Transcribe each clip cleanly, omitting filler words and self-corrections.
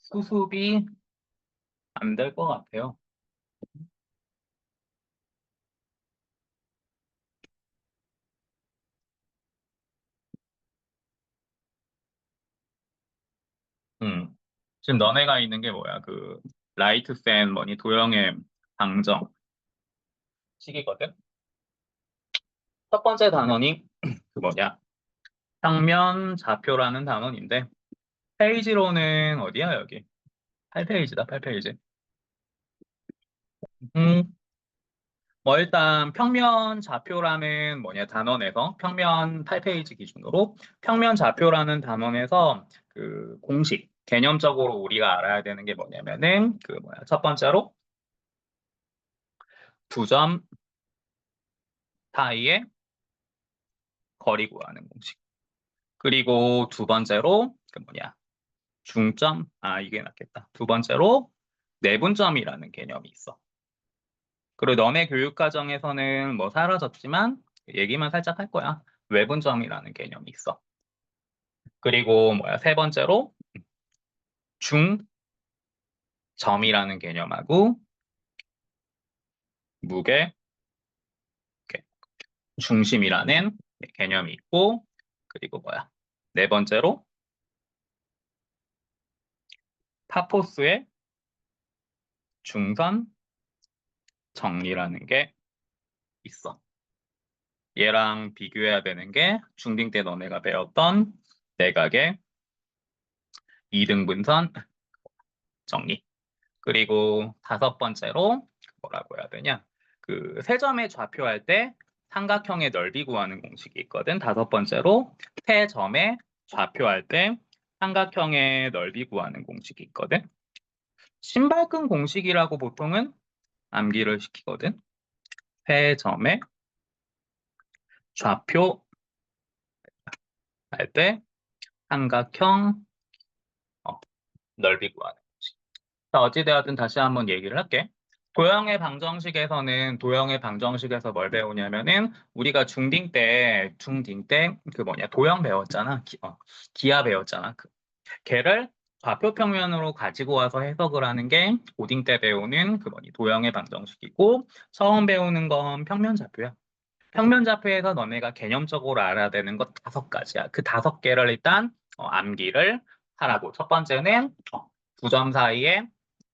수습이 안 될 것 같아요. 음. 지금 너네가 있는 게 뭐야? 그 라이트 센 뭐니 도형의 방정 식이거든. 첫 번째 단원이 그 뭐냐? 평면 좌표라는 단원인데 페이지로는 어디야 여기? 8페이지다 8페이지. 음. 뭐 일단 평면 좌표라는 뭐냐 단원에서 평면 8페이지 기준으로 평면 좌표라는 단원에서 그 공식 개념적으로 우리가 알아야 되는 게 뭐냐면은 그 뭐야 첫 번째로 두 점 사이의 거리 구하는 공식. 그리고 두 번째로 그 뭐냐 중점 이게 낫겠다. 두 번째로 내분점이라는 개념이 있어. 그리고 너네 교육 과정에서는 뭐 사라졌지만 얘기만 살짝 할 거야. 외분점이라는 개념이 있어. 그리고 뭐야 세 번째로 중점이라는 개념하고 무게, 이렇게 중심이라는 개념이 있고 그리고 뭐야 네 번째로 파포스의 중선 정리라는 게 있어. 얘랑 비교해야 되는 게 중딩 때 너네가 배웠던 내각의 이등분선 정리. 그리고 다섯 번째로 뭐라고 해야 되냐? 그 세 점의 좌표할 때 삼각형의 넓이 구하는 공식이 있거든. 다섯 번째로 세 점의 좌표할 때 삼각형의 넓이 구하는 공식이 있거든. 신발끈 공식이라고 보통은 암기를 시키거든. 세 점의 좌표할 때 삼각형 넓이 구하는 공식. 자, 어찌되었든 다시 한번 얘기를 할게. 도형의 방정식에서 뭘 배우냐면은 우리가 중딩 때 그 뭐냐 도형 배웠잖아. 기하 배웠잖아. 걔를 좌표 평면으로 가지고 와서 해석을 하는 게 고딩 때 배우는 그 뭐니 도형의 방정식이고 처음 배우는 건 평면 좌표야. 평면 좌표에서 너네가 개념적으로 알아야 되는 것 다섯 가지야. 그 다섯 개를 일단 암기를 하라고. 첫 번째는 두 점 사이에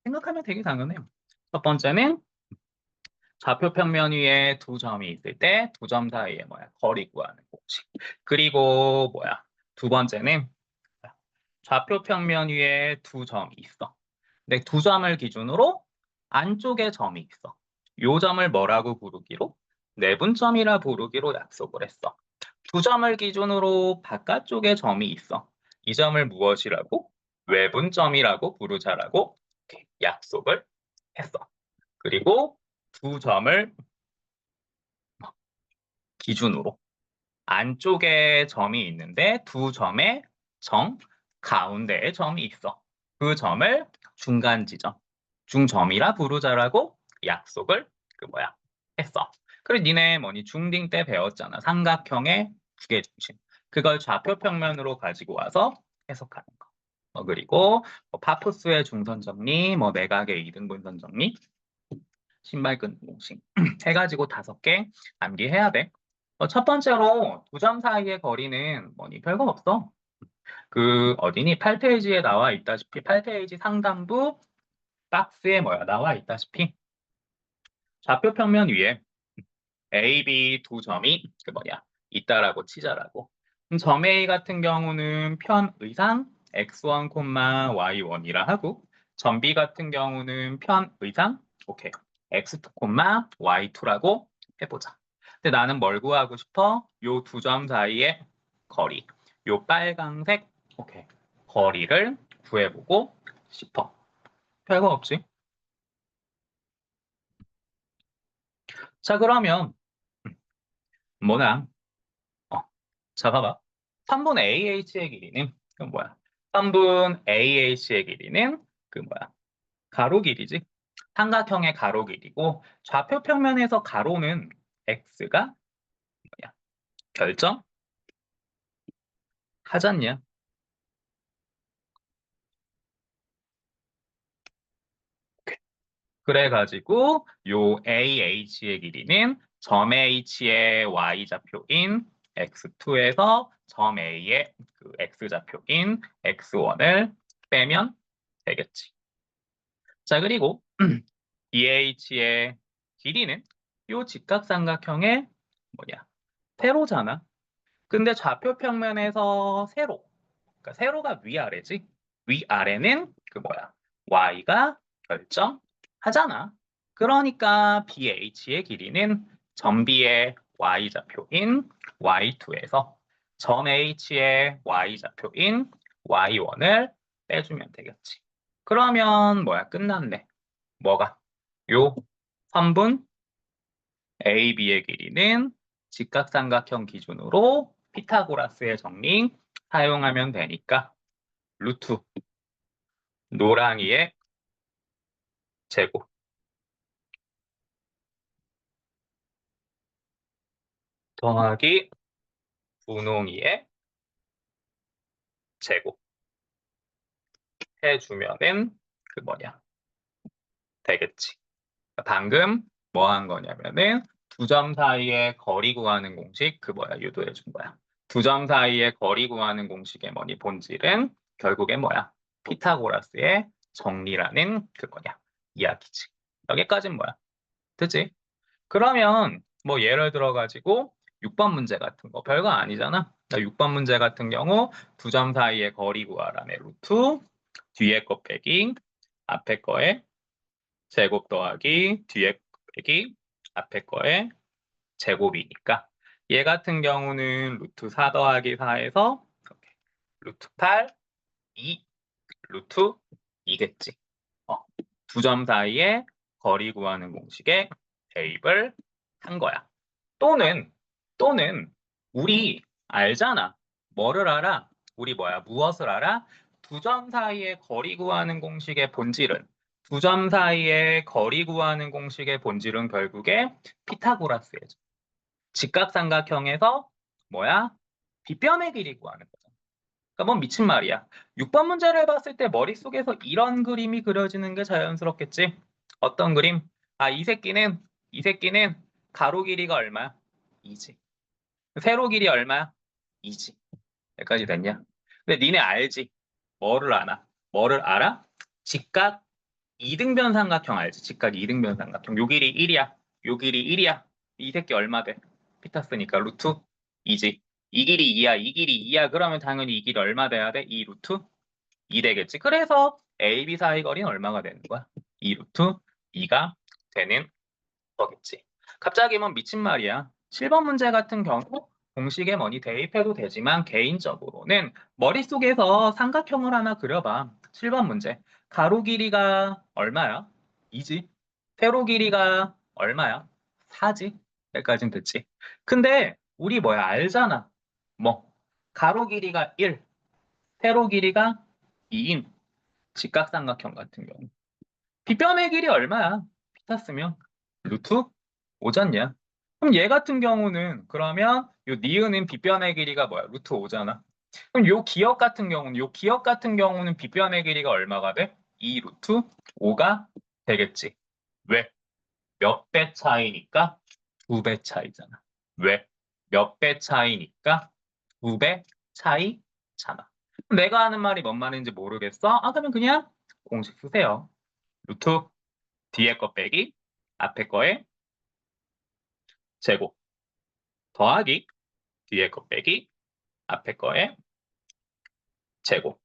생각하면 되게 당연해요. 첫 번째는 좌표 평면 위에 두 점이 있을 때 두 점 사이에 뭐야 거리 구하는 공식. 그리고 뭐야 두 번째는 좌표 평면 위에 두 점이 있어. 근데 두 점을 기준으로 안쪽에 점이 있어. 요 점을 뭐라고 부르기로? 내분점이라 부르기로 약속을 했어. 두 점을 기준으로 바깥쪽에 점이 있어. 이 점을 무엇이라고? 외분점이라고 부르자라고 이렇게 약속을 했어. 그리고 두 점을 기준으로 안쪽에 점이 있는데 두 점의 가운데에 점이 있어. 그 점을 중간 지점, 중점이라 부르자라고 약속을 했어. 그리고 니네 뭐니 중딩 때 배웠잖아. 삼각형의 무게중심. 그걸 좌표 평면으로 가지고 와서 해석하는 거. 그리고 뭐 파푸스의 중선 정리, 뭐 내각의 이등분선 정리, 신발끈 공식 해가지고 다섯 개 암기해야 돼. 첫 번째로 두 점 사이의 거리는 뭐니 별거 없어. 그 어디니 8페이지에 나와 있다시피 8페이지 상단부 박스에 나와 있다시피 좌표 평면 위에 A, B 두 점이 있다라고 치자라고. 점 A 같은 경우는 편의상 x1, y1이라 하고 점 B 같은 경우는 편의상 오케이 x2, y2라고 해보자. 근데 나는 뭘 구하고 싶어? 요 두 점 사이의 거리. 요 빨강색 오케이 거리를 구해보고 싶어. 별거 없지. 자 그러면 뭐냐? 어, 자 봐봐. 3분 AH의 길이는 그 뭐야? 3분 AH의 길이는 그 뭐야? 가로 길이지. 삼각형의 가로 길이고 좌표 평면에서 가로는 x가 뭐야? 결정하잖냐? 그래가지고 요 AH의 길이는 점 H의 Y좌표인 X2에서 점 A의 그 X좌표인 X1을 빼면 되겠지. 자, 그리고 BH의 길이는 요 직각삼각형의 뭐냐? 세로잖아. 근데 좌표 평면에서 세로. 그러니까 세로가 위아래지. 위아래는 그 뭐야? y가 결정하잖아. 그러니까 BH의 길이는 점 B의 y좌표인 y2에서 점 H의 y좌표인 y1을 빼주면 되겠지. 그러면 뭐야? 끝났네. 뭐가? 요 선분 AB의 길이는 직각삼각형 기준으로 피타고라스의 정리 사용하면 되니까 루트 노랑이의 제곱 더하기 분홍이의 제곱 해주면은 그 뭐냐 되겠지. 방금 뭐 한 거냐면은 두 점 사이의 거리 구하는 공식 그 뭐야 유도해 준 거야. 두 점 사이의 거리 구하는 공식의 뭐니 본질은 결국엔 뭐야 피타고라스의 정리라는 그 뭐냐 이야기지. 여기까지는 뭐야 됐지? 그러면 뭐 예를 들어 가지고 6번 문제 같은 거 별거 아니잖아. 6번 문제 같은 경우 두 점 사이의 거리 구하라네 루트 뒤에 거 빼기 앞에 거에 제곱 더하기 뒤에 빼기 앞에 거에 제곱이니까 얘 같은 경우는 루트 4 더하기 4에서 루트 8, 2, 루트 2겠지. 두 점 사이에 거리 구하는 공식에 대입을 한 거야. 또는 우리 알잖아. 뭐를 알아? 우리 뭐야? 무엇을 알아? 두 점 사이의 거리 구하는 공식의 본질은 두 점 사이의 거리 구하는 공식의 본질은 결국에 피타고라스예요. 직각삼각형에서 뭐야? 빗변의 길이 구하는 거잖아. 그러니까 뭔 미친 말이야. 6번 문제를 봤을 때 머릿속에서 이런 그림이 그려지는 게 자연스럽겠지. 어떤 그림? 아, 이 새끼는 가로 길이가 얼마야? 2지. 세로 길이 얼마야? 2지. 여기까지 됐냐? 근데 니네 알지? 뭐를 아나? 뭐를 알아? 직각 이등변 삼각형 알지? 직각 이등변 삼각형. 요 길이 1이야. 요 길이 1이야. 이 새끼 얼마 돼? 피타스니까 루트 2지. 이 길이 2야. 이 길이 2야. 그러면 당연히 이 길이 얼마 돼야 돼? 2 루트 2 되겠지. 그래서 A, B 사이 거리는 얼마가 되는 거야? 2 루트 2가 되는 거겠지. 갑자기 뭐 미친 말이야. 7번 문제 같은 경우 공식에 뭐니 대입해도 되지만 개인적으로는 머릿속에서 삼각형을 하나 그려봐. 7번 문제. 가로 길이가 얼마야? 2지. 세로 길이가 얼마야? 4지. 여기까지는 됐지. 근데 우리 뭐야 알잖아. 뭐 가로 길이가 1, 세로 길이가 2인 직각삼각형 같은 경우. 빗변의 길이 얼마야? 피타 쓰면 루트 5잖냐? 그럼 얘 같은 경우는 그러면 요 니은은 빗변의 길이가 뭐야? 루트 5잖아. 그럼 요 기억 같은 경우는 빗변의 길이가 얼마가 돼? 2 루트 5가 되겠지. 왜? 몇 배 차이니까 2배 차이잖아. 왜? 몇 배 차이니까 2배 차이잖아. 그럼 내가 하는 말이 뭔 말인지 모르겠어? 아, 그러면 그냥 공식 쓰세요. 루트 뒤에 거 빼기 앞에 거에 제곱 더하기 뒤에 거 빼기 앞에 거에 제곱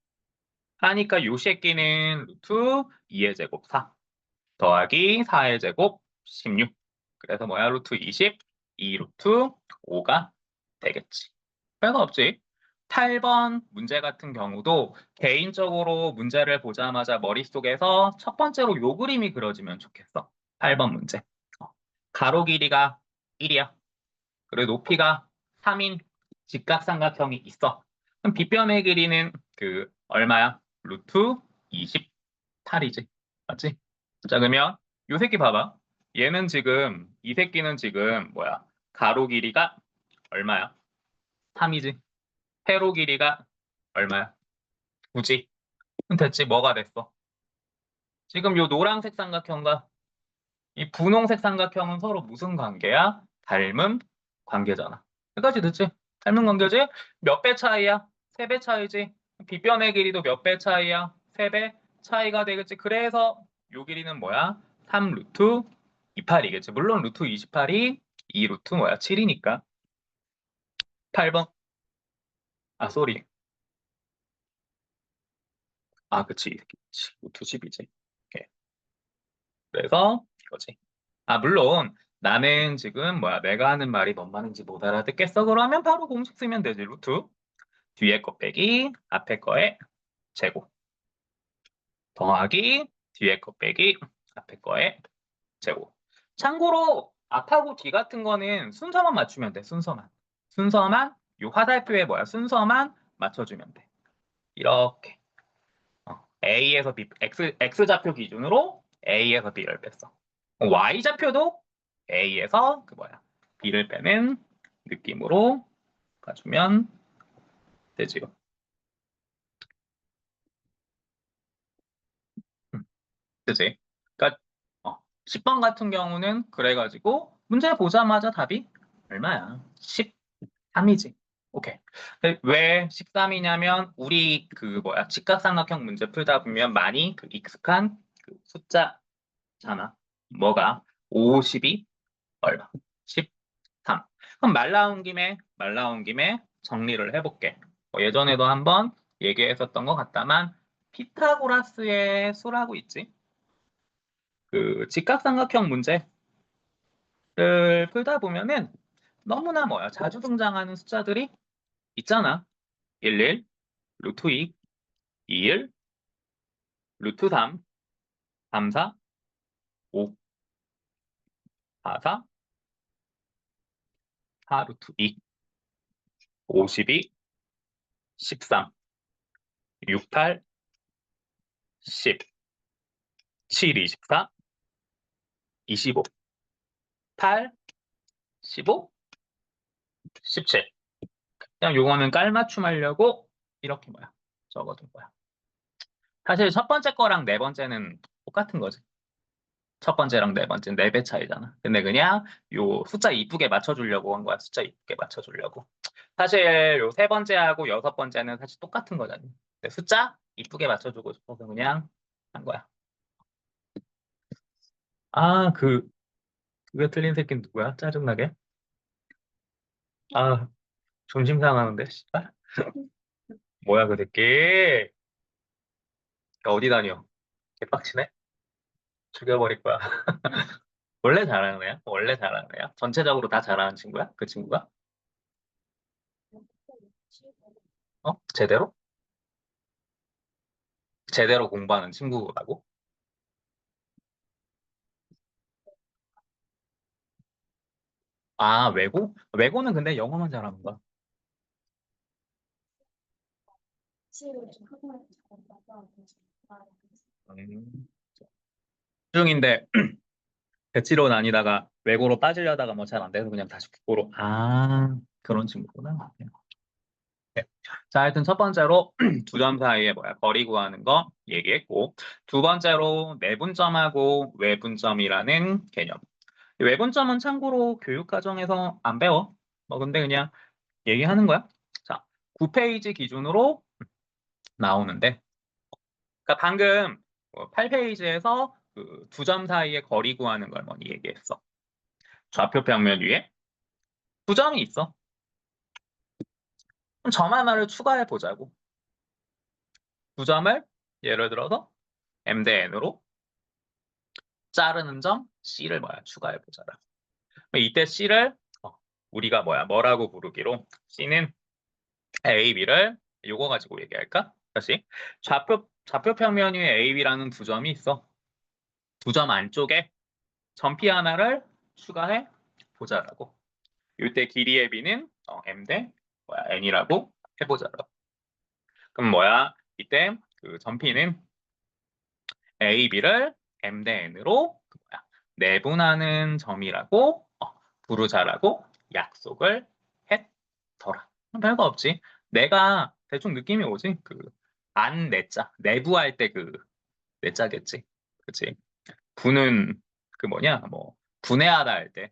하니까 요 새끼는 루트 2의 제곱 4 더하기 4의 제곱 16 그래서 뭐야 루트 20 2 루트 5가 되겠지. 별거 없지. 8번 문제 같은 경우도 개인적으로 문제를 보자마자 머릿속에서 첫 번째로 요 그림이 그려지면 좋겠어. 8번 문제. 가로 길이가 1이야. 그리고 높이가 3인 직각삼각형이 있어. 그럼 빗변의 길이는 그 얼마야? 루트 28이지. 맞지? 자, 그러면 요 새끼 봐봐. 이 새끼는 지금 뭐야? 가로 길이가 얼마야? 3이지. 세로 길이가 얼마야? 9지. 그럼 대체 뭐가 됐어? 지금 요 노란색 삼각형과 이 분홍색 삼각형은 서로 무슨 관계야? 닮은 관계잖아. 여기까지 듣지? 닮은 관계지? 몇 배 차이야? 3배 차이지. 빗변의 길이도 몇 배 차이야? 3배 차이가 되겠지. 그래서 요 길이는 뭐야? 3 루트 28이겠지. 물론 루트 28이 2 루트 뭐야? 7이니까. 8번. 아, 쏘리. 아, 그치. 루트 10이지. 그래서 이거지. 아, 물론 나는 지금 뭐야 내가 하는 말이 뭔 말인지 못 알아듣겠어. 그러면 바로 공식 쓰면 되지. 루트 뒤에 거 빼기 앞에 거의 제곱 더하기 뒤에 거 빼기 앞에 거의 제곱. 참고로 앞하고 뒤 같은 거는 순서만 맞추면 돼. 순서만 요 화살표에 뭐야 순서만 맞춰주면 돼. 이렇게 A에서 B X 좌표 기준으로 A에서 B를 뺐어. Y좌표도 A에서 그 뭐야 B를 빼는 느낌으로 가주면 되지요. 음, 그지? 그러니까 10번 같은 경우는 그래가지고 문제 보자마자 답이 얼마야? 13이지. 오케이. 근데 왜 13이냐면 우리 그 뭐야 직각삼각형 문제 풀다 보면 많이 그 익숙한 그 숫자잖아. 뭐가 50이 얼마? 13. 그럼 말 나온 김에 정리를 해볼게. 예전에도 한번 얘기했었던 것 같다만 피타고라스의 수라고 있지. 그 직각삼각형 문제를 풀다 보면은 너무나 뭐야 자주 등장하는 숫자들이 있잖아. 11, 루트 2, 21, 루트 3, 3, 4, 5, 4, 4, 4 루트 2, 52, 13, 6, 8, 10, 7, 24, 25, 8, 15, 17. 그냥 요거는 깔맞춤 하려고 이렇게 뭐야 적어둔 거야. 사실 첫 번째 거랑 네 번째는 똑같은 거지. 첫 번째랑 네 번째는 4배 차이잖아. 근데 그냥 요 숫자 이쁘게 맞춰주려고 한 거야. 숫자 이쁘게 맞춰주려고. 사실 요 세 번째하고 여섯 번째는 사실 똑같은 거잖아. 근데 숫자 이쁘게 맞춰주고 싶어서 그냥 한 거야. 아, 그게 틀린 새끼는 누구야? 짜증나게. 아, 점심 상하는데, 씨발. 뭐야, 그 새끼. 어디 다녀? 개빡치네? 죽여버릴 거야. 원래 잘하는 애야? 원래 잘하는 애야? 전체적으로 다 잘하는 친구야? 그 친구가? 제대로? 제대로 공부하는 친구라고? 아, 외고? 외고는 근데 영어만 잘하는 거야. 음. 중인데 대치로 다니다가 외고로 빠지려다가 뭐 잘 안 돼서 그냥 다시 국고로. 아, 그런 친구구나. 네. 자, 하여튼 첫 번째로 두 점 사이에 뭐야 거리 구하는 거 얘기했고 두 번째로 내분점하고 외분점이라는 개념. 외분점은 참고로 교육 과정에서 안 배워. 뭐 근데 그냥 얘기하는 거야. 자, 9페이지 기준으로 나오는데 그러니까 방금 8페이지에서 그 두 점 사이의 거리 구하는 걸 뭐니 얘기했어. 좌표 평면 위에 두 점이 있어. 그럼 점 하나를 추가해 보자고. 두 점을 예를 들어서 m 대 n으로 자르는 점 C를 뭐야 추가해 보자라. 이때 C를 우리가 뭐라고 부르기로 C는 A, B를 요거 가지고 얘기할까? 다시 좌표 평면 위에 A, B라는 두 점이 있어. 두 점 안쪽에 점피 하나를 추가해 보자라고. 이때 길이의 B는 M 대 N이라고 해보자라고. 그럼 이때 그 점피는 A, B를 M 대 N으로 내분하는 점이라고 부르자라고 약속을 했더라. 별거 없지. 내가 대충 느낌이 오지? 안 내자. 내부할 때 그 내자겠지. 그치? 부는 그 뭐냐, 뭐 분해하다 할 때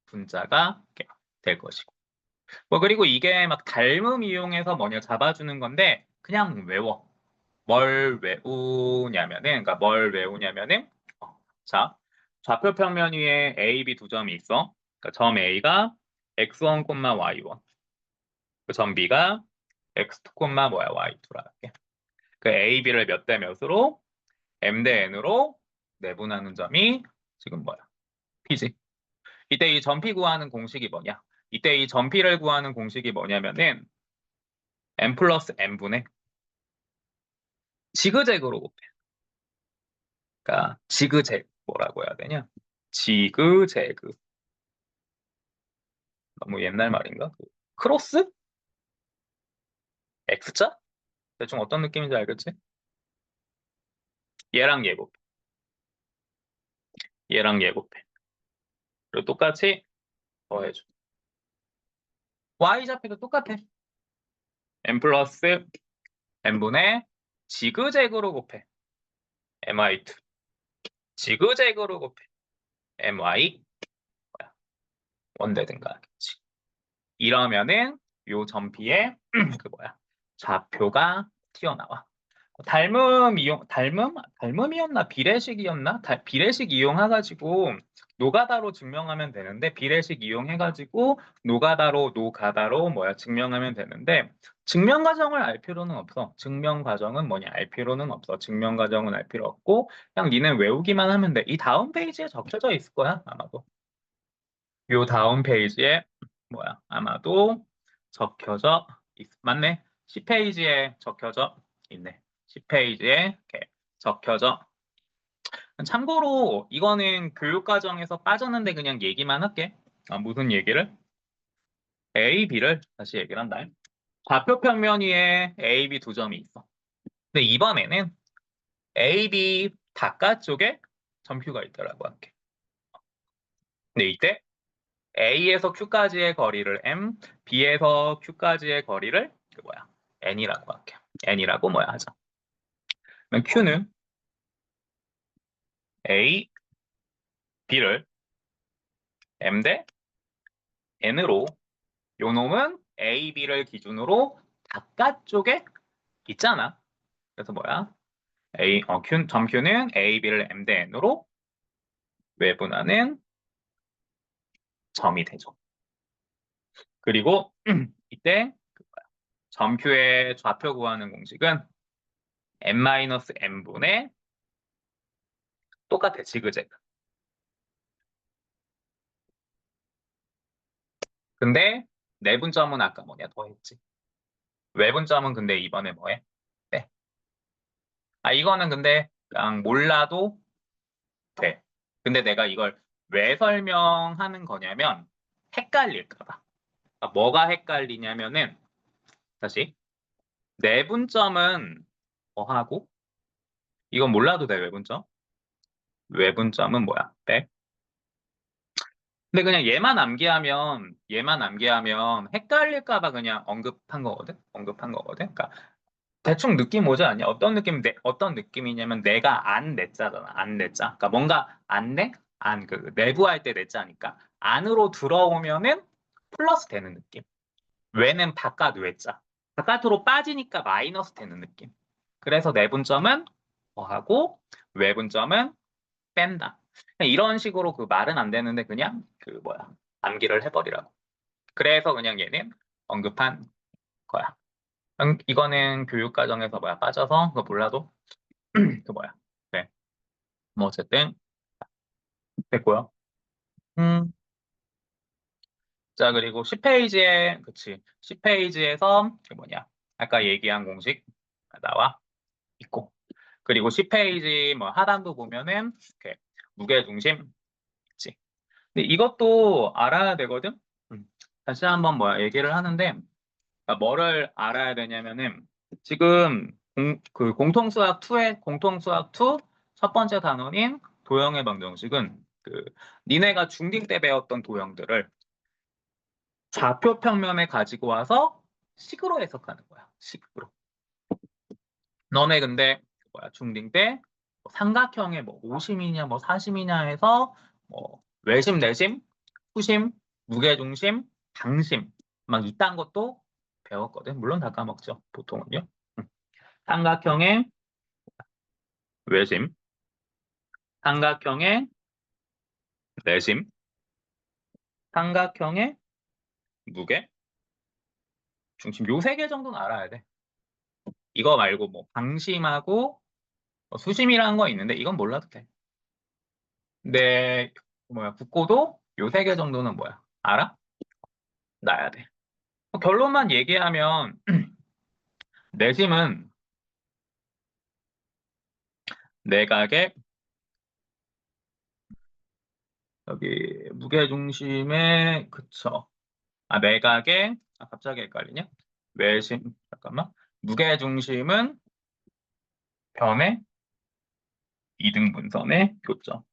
분자가 이렇게 될 것이고. 뭐 그리고 이게 막 닮음 이용해서 뭐냐 잡아주는 건데 그냥 외워. 뭘 외우냐면은, 그러니까 뭘 외우냐면은, 자, 좌표 평면 위에 A, B 두 점이 있어. 그러니까 점 A가 x1, y1. 그 점 B가 x2, 뭐야, y2라 할게. 그 A, B를 몇 대 몇으로 M 대 N으로 내분하는 점이 지금 뭐야? P지. 이때 이 점 P 구하는 공식이 뭐냐? 이때 이 점 P를 구하는 공식이 뭐냐면은 M 플러스 N분의 지그재그로 곱해. 그러니까 지그재그 뭐라고 해야 되냐? 지그재그. 너무 옛날 말인가? 크로스? X자? 대충 어떤 느낌인지 알겠지? 얘랑 얘 곱해. 얘랑 얘 곱해. 그리고 똑같이 더해줘. Y좌표도 똑같아. M 플러스 N분의 지그재그로 곱해. MY2. 지그재그로 곱해. MY 원대든가 하겠지. 이러면은 요 점피에 그 뭐야 좌표가 튀어나와. 닮음이었나 비례식이었나 비례식 이용해가지고 노가다로 증명하면 되는데 비례식 이용해가지고 노가다로 뭐야 증명하면 되는데 증명 과정을 알 필요는 없어. 증명 과정은 뭐냐 알 필요는 없어. 증명 과정은 알 필요 없고 그냥 니는 외우기만 하면 돼. 이 다음 페이지에 적혀져 있을 거야 아마도. 요 다음 페이지에 뭐야 아마도 적혀져 맞네. 10페이지에 적혀져 있네. 10페이지에 이렇게 적혀져. 참고로 이거는 교육과정에서 빠졌는데 그냥 얘기만 할게. 무슨 얘기를? A, B를 다시 얘기를 한다. 좌표 평면 위에 A, B 두 점이 있어. 근데 이번에는 A, B 바깥쪽에 점표가 있더라고 할게. 근데 이때 A에서 Q까지의 거리를 M, B에서 Q까지의 거리를 그 뭐야 N이라고 할게. N이라고 뭐야 하자. 그러면 Q는 A, B를 M 대 N으로 요 놈은 A, B를 기준으로 바깥쪽에 있잖아. 그래서 뭐야? 점 Q는 A, B를 M 대 N으로 외분하는 점이 되죠. 그리고 이때 점 Q의 좌표 구하는 공식은 M-N분의 똑같아, 지그재그. 근데 내분점은 아까 뭐냐 더했지. 외분점은 근데 이번에 뭐해? 네. 이거는 근데 그냥 몰라도 돼. 근데 내가 이걸 왜 설명하는 거냐면 헷갈릴까 봐. 뭐가 헷갈리냐면은 다시 내분점은 뭐하고 이건 몰라도 돼 외분점. 외분점은 뭐야? 백. 근데 그냥 얘만 암기하면 헷갈릴까 봐 그냥 언급한 거거든. 언급한 거거든. 그러니까 대충 느낌 오지 않냐? 어떤 느낌이냐면 내가 안 내자잖아. 안 내자. 그러니까 뭔가 안 내? 안 그 내부할 때 내자니까 안으로 들어오면은 플러스 되는 느낌. 외는 바깥 외자. 바깥으로 빠지니까 마이너스 되는 느낌. 그래서 내분점은 더하고 외분점은 뺀다. 그냥 이런 식으로 그 말은 안 되는데 그냥 그 뭐야 암기를 해버리라고. 그래서 그냥 얘는 언급한 거야. 이거는 교육 과정에서 뭐야 빠져서 그거 몰라도 그 뭐야. 네. 뭐 어쨌든 됐고요. 음. 자 그리고 10페이지에 그치 10페이지에서 그 뭐냐 아까 얘기한 공식 나와 있고 그리고 10페이지 뭐 하단부 보면은 이렇게 무게중심 있지. 근데 이것도 알아야 되거든. 음. 다시 한번 뭐야 얘기를 하는데 그러니까 뭐를 알아야 되냐면은 지금 그 공통수학 2의 공통수학 2 첫 번째 단원인 도형의 방정식은 그 니네가 중딩 때 배웠던 도형들을 좌표 평면에 가지고 와서 식으로 해석하는 거야. 식으로. 너네 근데 뭐야 중딩 때 삼각형의 뭐 오심이냐 뭐 사심이냐 해서 뭐 외심, 내심, 후심, 무게중심, 당심 막 이딴 것도 배웠거든. 물론 다 까먹죠. 보통은요. 음. 삼각형의 외심, 삼각형의 내심, 삼각형의 무게, 중심 요 세 개 정도는 알아야 돼. 이거 말고 뭐 방심하고 뭐 수심이라는 거 있는데 이건 몰라도 돼. 근데 뭐야 국고도 요 세 개 정도는 뭐야? 알아? 놔야 돼. 결론만 얘기하면 내심은 내각의 여기 무게중심의 그쵸. 내각의 갑자기 헷갈리냐? 외심 잠깐만. 무게중심은 변의 이등분선의 교점.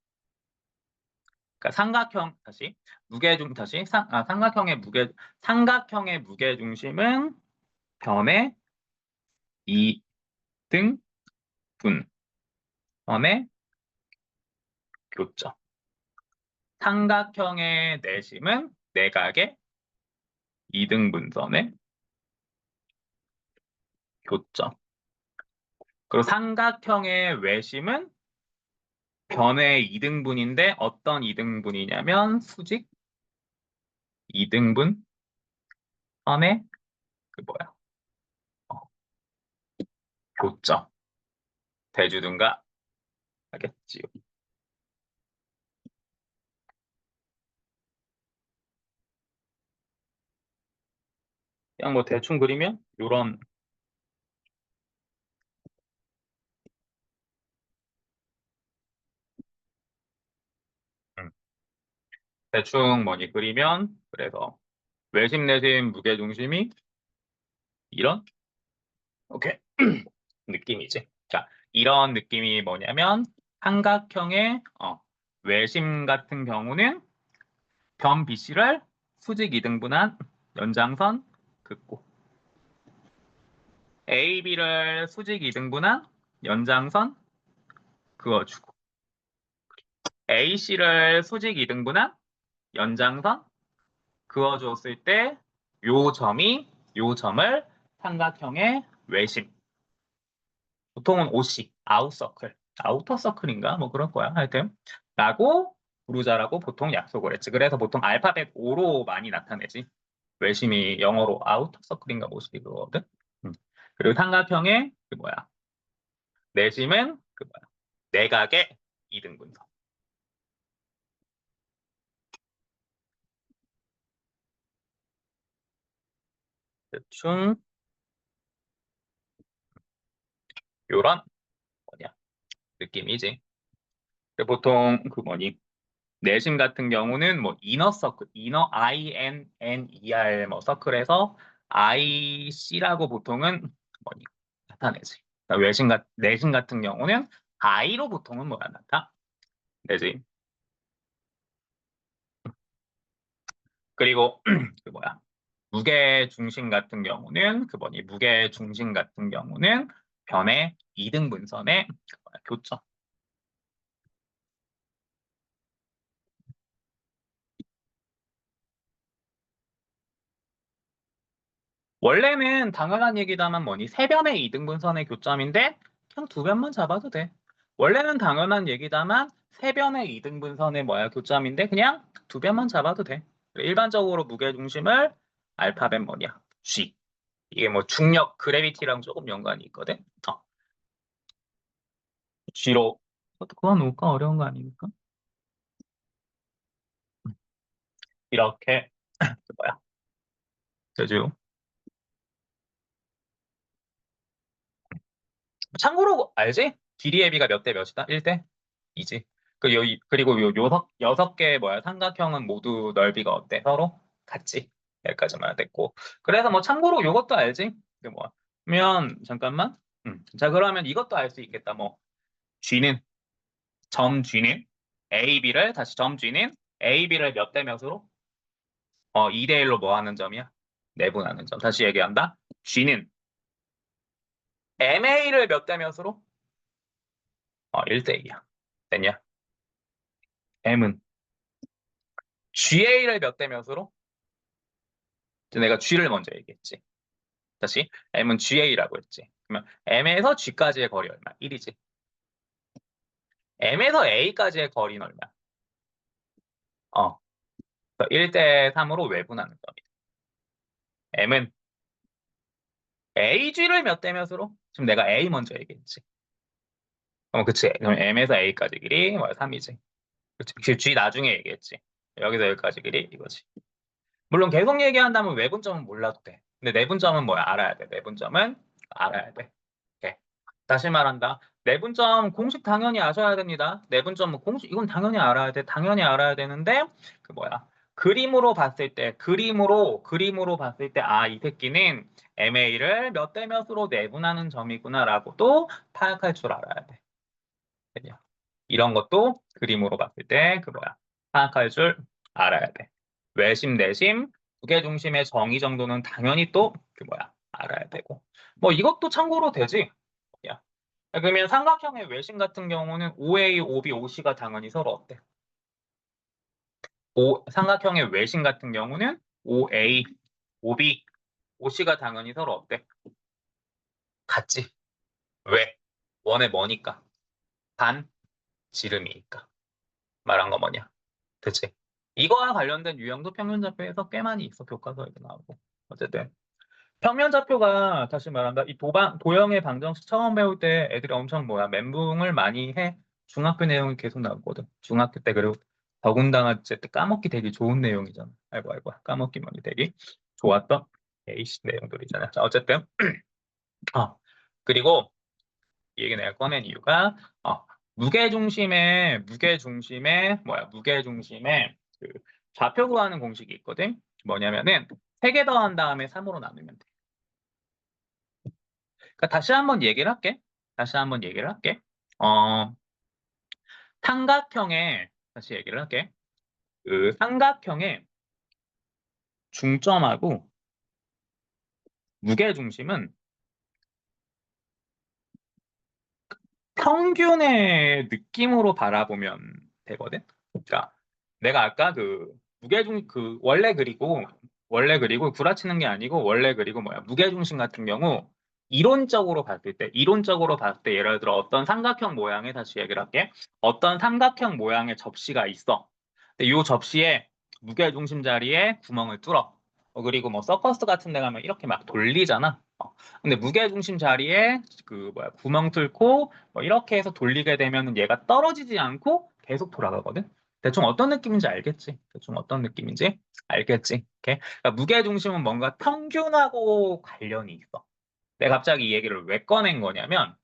그러니까 삼각형 다시 무게중 다시 삼각형의 무게중심은 변의 이등분선의 교점. 삼각형의 내심은 내각의 이등분선의 교점. 그리고 삼각형의 외심은 변의 이등분인데 어떤 이등분이냐면 수직 이등분 선의 그 뭐야? 어, 교점. 대주든가 하겠지요. 그냥 뭐 대충 그리면 요런 음, 대충 뭐니 그리면 그래서 외심 내심 무게중심이 이런 오케이 느낌이지. 자, 이런 느낌이 뭐냐면 삼각형의 외심 같은 경우는 변 BC를 수직 이등분한 연장선 긋고 AB를 수직 이등분한 연장선 그어주고 AC를 수직 이등분한 연장선 그어줬을 때 요 점을 삼각형의 외심 보통은 OC 아웃서클 아우터 서클인가 뭐 그럴 거야 하여튼 라고 부르자라고 보통 약속을 했지. 그래서 보통 알파벳 O로 많이 나타내지. 외심이 영어로 아우터 서클인가 뭐지 그거거든. 음. 그리고 삼각형의 그 뭐야 내심은 그 뭐야 내각의 이등분선. 대충 요런 뭐냐 느낌이지. 근데 보통 그 뭐니 내심 같은 경우는 뭐 이너 서클, 이너 INNER 뭐 서클에서 IC라고 보통은 뭐니 나타내지. 그러니까 내심 같은 경우는 I로 보통은 뭐가 나타내지. 그리고 그 뭐야 무게 중심 같은 경우는 그 뭐니 무게 중심 같은 경우는 변의 이등분선의 그 뭐야, 교점. 원래는 당연한 얘기다만 뭐니 세 변의 이등분선의 교점인데 그냥 두 변만 잡아도 돼. 원래는 당연한 얘기다만 세 변의 이등분선의 뭐야 교점인데 그냥 두 변만 잡아도 돼. 일반적으로 무게중심을 알파벳 뭐냐 G. 이게 뭐 중력 그래비티랑 조금 연관이 있거든. G로 그거 놓을까 어려운 거 아닙니까? 이렇게 그 뭐야 그죠? 참고로 알지? DDAB가 몇 대 몇이다? 1대 2지. 그리고 요 여섯 개 뭐야 삼각형은 모두 넓이가 어때? 서로 같지. 여기까지만 됐고. 그래서 뭐 참고로 요것도 알지? 그 뭐야? 그러면 잠깐만. 자 그러면 이것도 알 수 있겠다. 뭐 G는 점 G는 AB를 다시 점 G는 AB를 몇 대 몇으로? 2대 1로 뭐 하는 점이야? 내분하는 점. 다시 얘기한다. G는 MA를 몇 대 몇으로? 1대2야. 됐냐? M은 GA를 몇 대 몇으로? 내가 G를 먼저 얘기했지. 다시 M은 GA라고 했지. 그러면 M에서 G까지의 거리 얼마? 1이지. M에서 A까지의 거리는 얼마? 1대 3으로 외분하는 겁니다. M은 AG를 몇 대 몇으로? 지금 내가 A 먼저 얘기했지. 그치. 그럼 M에서 A까지 길이 3이지. 그치. G 나중에 얘기했지. 여기서 여기까지 길이 이거지. 물론 계속 얘기한다면 외분점은 몰라도 돼. 근데 내분점은 뭐야? 알아야 돼. 내분점은 알아야 돼. 오케이. 다시 말한다. 내분점 공식 당연히 아셔야 됩니다. 내분점은 공식 이건 당연히 알아야 돼. 당연히 알아야 되는데 그 뭐야? 그림으로 봤을 때 그림으로 봤을 때 이 새끼는 MA를 몇 대 몇으로 내분하는 점이구나라고도 파악할 줄 알아야 돼. 그냥 이런 것도 그림으로 봤을 때 그 뭐야? 파악할 줄 알아야 돼. 외심, 내심, 무게중심의 정의 정도는 당연히 또 그 뭐야? 알아야 되고. 뭐 이것도 참고로 되지. 야. 그러면 삼각형의 외심 같은 경우는 OA, OB, OC가 당연히 서로 어때? 삼각형의 외심 같은 경우는 OA, OB, OC가 당연히 서로 어때? 같지. 왜? 원의 뭐니까? 반, 지름이니까. 말한 거 뭐냐? 그치? 이거와 관련된 유형도 평면좌표에서 꽤 많이 있어. 교과서에도 나오고. 어쨌든 평면좌표가 다시 말한다. 이 도형의 방정식 처음 배울 때 애들이 엄청 멘붕을 많이 해. 중학교 내용이 계속 나오거든. 중학교 때 그리고 더군다나 때 까먹기 되게 좋은 내용이잖아. 아이고 아이고 까먹기 많이 되게 좋았던 에이씨 내용들이잖아. 자 어쨌든 그리고 이 얘기 내가 꺼낸 이유가 무게중심에 그 좌표 구하는 공식이 있거든. 뭐냐면은 3개 더한 다음에 3으로 나누면 돼. 그러니까 다시 한번 얘기를 할게. 어, 삼각형의 다시 얘기를 할게. 그 삼각형의 중점하고 무게중심은 평균의 느낌으로 바라보면 되거든. 그러니까 내가 아까 원래 그리고 구라치는 게 아니고 원래 그리고 무게중심 같은 경우 이론적으로 봤을 때 예를 들어 어떤 삼각형 모양의 다시 얘기를 할게. 어떤 삼각형 모양의 접시가 있어. 근데 이 접시에 무게중심 자리에 구멍을 뚫어. 그리고 서커스 같은 데 가면 이렇게 막 돌리잖아. 근데 무게중심 자리에 구멍 뚫고 이렇게 해서 돌리게 되면 얘가 떨어지지 않고 계속 돌아가거든. 대충 어떤 느낌인지 알겠지? 대충 어떤 느낌인지 알겠지? 오케이? 그러니까 무게중심은 뭔가 평균하고 관련이 있어. 내가 갑자기 이 얘기를 왜 꺼낸 거냐면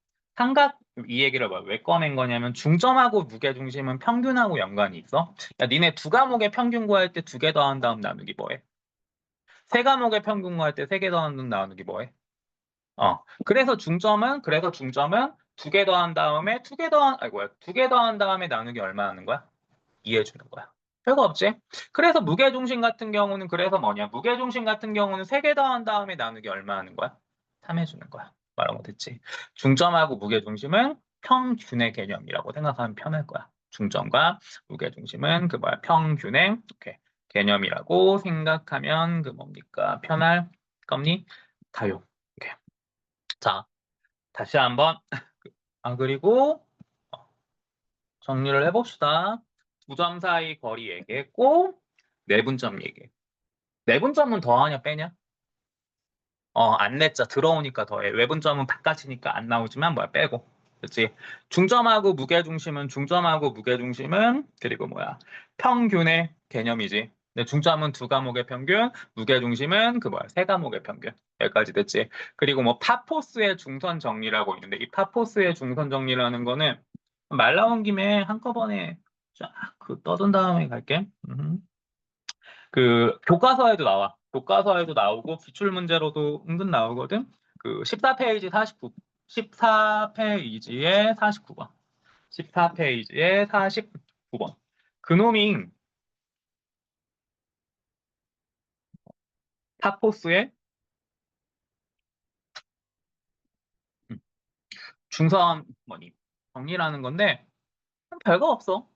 이 얘기를 왜 꺼낸 거냐면 중점하고 무게중심은 평균하고 연관이 있어. 야, 니네 두 과목의 평균 구할 때 2개 더한 다음 나누기 뭐해? 세 과목의 평균 구할 때 3개 더한 다음 나누기 뭐해? 그래서 중점은 2개 더한 다음에 2개 더한 다음에 나누기 얼마 하는 거야? 이해해 주는 거야. 별거 없지? 그래서 무게중심 같은 경우는 3개 더한 다음에 나누기 얼마 하는 거야? 3 해주는 거야. 말한 거 듣지? 중점하고 무게중심은 평균의 개념이라고 생각하면 편할 거야. 중점과 무게중심은 평균의 개념이라고 생각하면 뭡니까? 편할 겁니다요. 오케이. 자, 다시 한번 그리고 정리를 해봅시다. 두 점 사이 거리 얘기했고 내분점 얘기. 내분점은 더하냐 빼냐? 안 냈자 들어오니까 더해. 외분점은 바깥이니까 안 나오지만 빼고. 그렇지? 중점하고 무게중심은 그리고 평균의 개념이지. 근데 중점은 2과목의 평균, 무게중심은 세 과목의 평균. 여기까지 됐지. 그리고 파포스의 중선 정리라고 있는데 이 파포스의 중선 정리라는 거는 말 나온 김에 한꺼번에 쫙 떠든 다음에 갈게. 교과서에도 나와. 교과서에도 나오고 기출문제로도 은근 나오거든. 14페이지 49, 14페이지에 49번. 14페이지에 49번. 그놈이 파포스의 중선 뭐니? 정리라는 건데 별거 없어.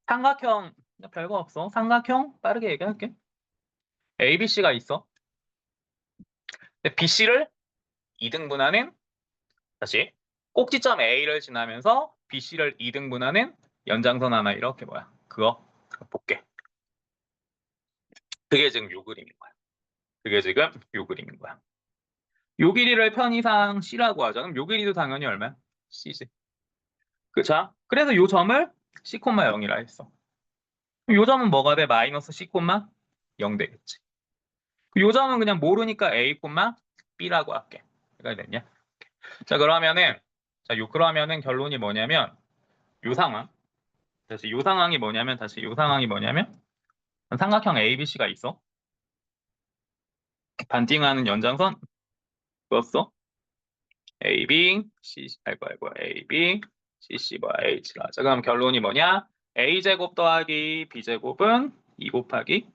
삼각형 별거 없어. 삼각형 빠르게 얘기할게. ABC가 있어. 근데 BC를 2등분하는 다시 꼭지점 A를 지나면서 BC를 2등분하는 연장선 하나 이렇게 뭐야? 그거 볼게. 그게 지금 요 그림인 거야. 그게 지금 요 그림인 거야. 요 길이를 편의상 C라고 하죠. 그럼 요 길이도 당연히 얼마야? C지. 그쵸? 그래서 요 점을 C, 0이라 했어. 요 점은 뭐가 돼? 마이너스 C, 0 되겠지. 요 점은 그냥 모르니까 A, B라고 할게. 이해가 됐냐? 자, 그러면은 그러면은 결론이 뭐냐면 요 상황. 다시 요 상황이 뭐냐면 삼각형 ABC가 있어. 반띵하는 연장선 그었어. AB, C, AB, CC 뭐야, H라. 자, 그럼 결론이 뭐냐? A제곱 더하기 B제곱은 2 곱하기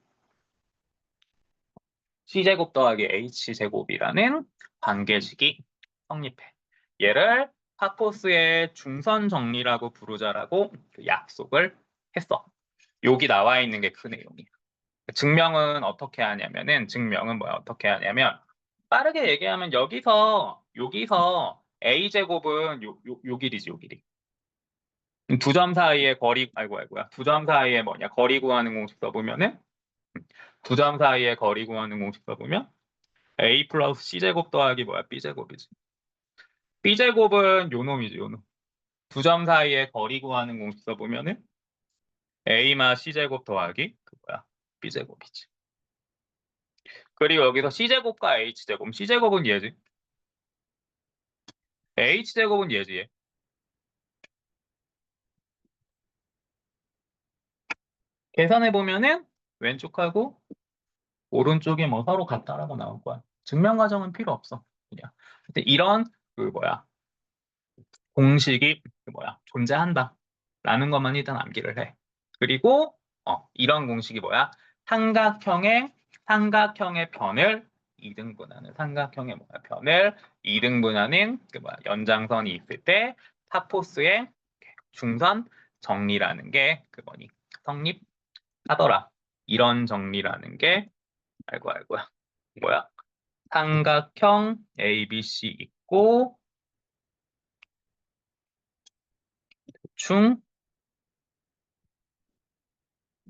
C제곱 더하기 H제곱이라는 관계식이 성립해. 얘를 파코스의 중선 정리라고 부르자라고 그 약속을 했어. 여기 나와 있는 게 그 내용이야. 증명은 뭐야? 어떻게 하냐면 빠르게 얘기하면 여기서 A제곱은 요 길이지, 요 길이. 두 점 사이의 거리, 아이고야. 두 점 사이의 뭐냐? 거리 구하는 공식 써보면은 두 점 사이의 거리 구하는 공식 써보면 A 플러스 C제곱 더하기 뭐야? B제곱이지. B제곱은 요 놈이지, 요 놈. 두 점 사이의 거리 구하는 공식 써보면은 A마 C제곱 더하기 그 뭐야? B제곱이지. 그리고 여기서 C제곱과 H제곱. C제곱은 얘지. H제곱은 얘지, 얘. 계산해보면은 왼쪽하고 오른쪽이 뭐 서로 같다라고 나올 거야. 증명 과정은 필요 없어. 그냥. 근데 이런 그 뭐야 공식이 그 뭐야 존재한다라는 것만 일단 암기를 해. 그리고 이런 공식이 뭐야 삼각형의 변을 2등분하는 삼각형의 뭐야 변을 2등분하는 그 뭐야 연장선이 있을 때 타포스의 중선 정리라는 게 그 뭐니 성립하더라. 이런 정리라는 게 아이고야 뭐야 삼각형 ABC 있고 중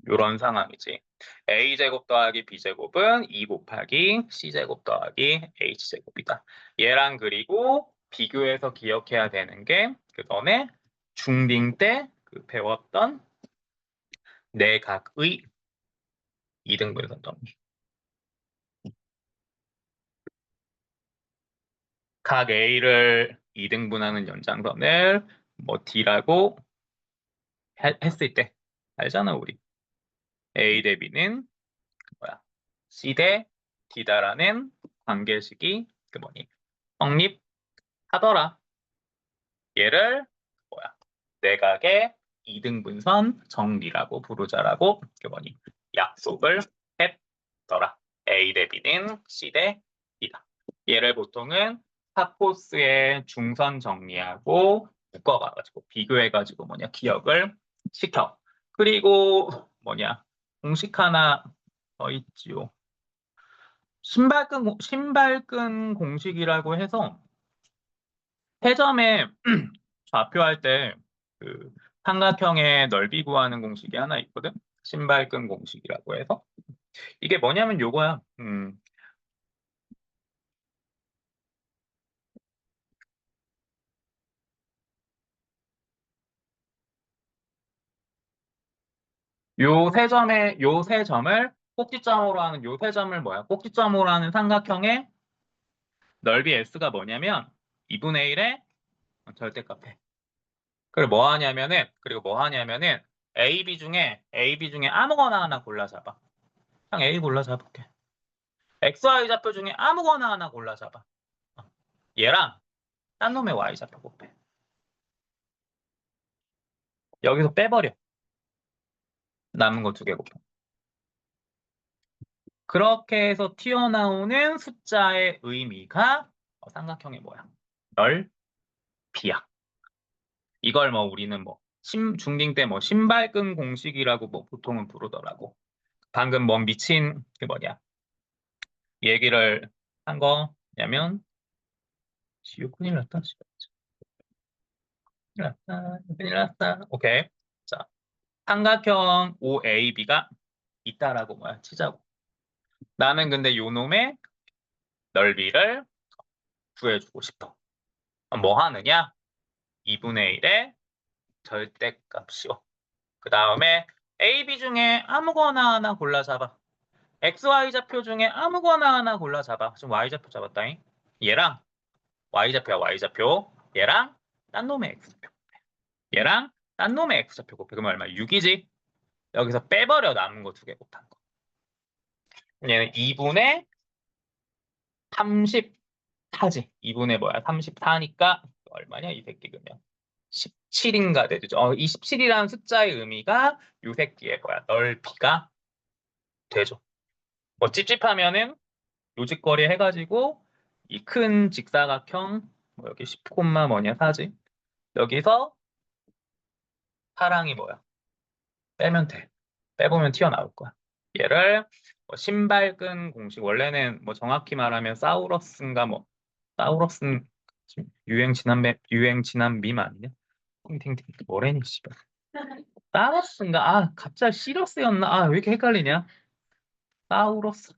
이런 상황이지. A제곱 더하기 B제곱은 2 곱하기 C제곱 더하기 H제곱이다. 얘랑 그리고 비교해서 기억해야 되는 게 그 전에 중딩 때 그 배웠던 내각의 이등분선 정리. 각 A를 2등분하는 연장선을 뭐 D라고 했을 때 알잖아 우리. A 대 B는 뭐야? C 대 D다라는 관계식이 그 뭐니? 성립하더라. 얘를 뭐야? 내각의 이등분선 정리라고 부르자라고 그 뭐니? 약속을 했더라. A 대 B는 C 대 D다. 얘를 보통은 파코스의 중선 정리하고 묶어가지고 비교해가지고 뭐냐 기억을 시켜. 그리고 뭐냐 공식 하나 더 있지요. 신발끈 공식이라고 해서 회점에 좌표할 때 그 삼각형의 넓이 구하는 공식이 하나 있거든. 신발끈 공식이라고 해서 이게 뭐냐면 요거야. 요 세 점을 꼭지점으로 하는 요 세 점을 뭐야? 꼭지점으로 하는 삼각형의 넓이 S가 뭐냐면 2분의 1의 절대값해. 그리고 뭐 하냐면은 AB 중에 아무거나 하나 골라 잡아. 그냥 A 골라 잡을게. XY 좌표 중에 아무거나 하나 골라 잡아. 얘랑 딴 놈의 Y 좌표 곱해. 여기서 빼버려. 남은 거 두 개 곱해. 그렇게 해서 튀어나오는 숫자의 의미가 삼각형의 뭐야? 넓이야. 이걸 뭐 우리는 뭐 중딩 때 뭐 신발끈 공식이라고 뭐 보통은 부르더라고. 방금 뭐 미친 그 뭐냐 얘기를 한 거냐면 지우 큰일 났다. 큰일 났다. 큰일 났다. 오케이. 자, 삼각형 OAB가 있다라고 뭐야 치자고. 나는 근데 요 놈의 넓이를 구해주고 싶어. 뭐 하느냐? 2분의 1의 절대값이요. 그 다음에 AB 중에 아무거나 하나 골라 잡아. XY 좌표 중에 아무거나 하나 골라 잡아. 지금 Y 좌표 잡았다잉. 얘랑 Y 좌표야 Y 좌표. 얘랑 딴 놈의 X 좌표. 얘랑 딴 놈의 X 좌표 곱해. 그러면 얼마? 6이지. 여기서 빼버려 남은 거 두 개 곱한 거. 얘는 2분의 34지. 2분의 뭐야? 34니까 얼마냐? 이 새끼 그러면 17인가 되죠. 이 17이라는 숫자의 의미가 이 새끼의 뭐야? 넓이가 되죠. 뭐 찝찝하면은 요직거리 해가지고 이 큰 직사각형 뭐 여기 10, 뭐냐 4지. 여기서 사랑이 뭐야? 빼면 돼. 빼보면 튀어나올 거야. 얘를 뭐 신발끈 공식 원래는 뭐 정확히 말하면 사우러스인가 뭐 사우러스는 지금 유행 지난 밈 아니냐? 팅팅팅 뭐래니 씨발. 사우러스인가? 아 갑자기 시러스였나? 아 왜 이렇게 헷갈리냐? 사우러스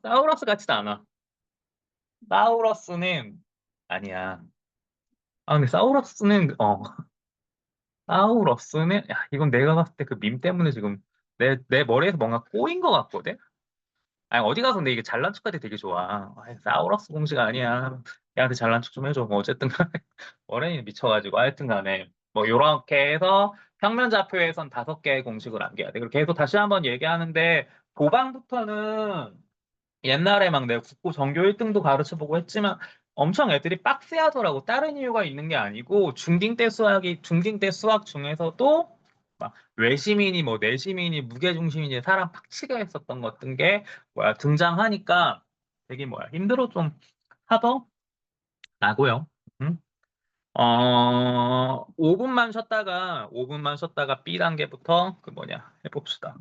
사우러스 같지도 않아. 사우러스는 아니야. 아 근데 사우러스는 야 이건 내가 봤을 때 그 밈 때문에 지금 내 머리에서 뭔가 꼬인 것 같거든. 아니 어디 가서 근데 이게 잘난 척할 때 되게 좋아. 아이, 사우러스 공식 아니야. 야한테 잘난 척 좀 해줘. 뭐 어쨌든 간에 어른이 미쳐가지고 하여튼 간에 뭐 요렇게 해서 평면좌표에선 5개의 공식을 암기해야 돼. 그리고 계속 다시 한번 얘기하는데 도방부터는 옛날에 막 내가 국고 전교 1등도 가르쳐보고 했지만 엄청 애들이 빡세하더라고. 다른 이유가 있는 게 아니고 중딩 때 수학 중에서도 막 외시민이 뭐 내시민이 무게중심이니 사람 팍치게 했었던 것 같은 게 뭐야 등장하니까 되게 뭐야 힘들어 좀 하더라고요. 응? 5분만 쉬었다가 B 단계부터 그 뭐냐 해봅시다.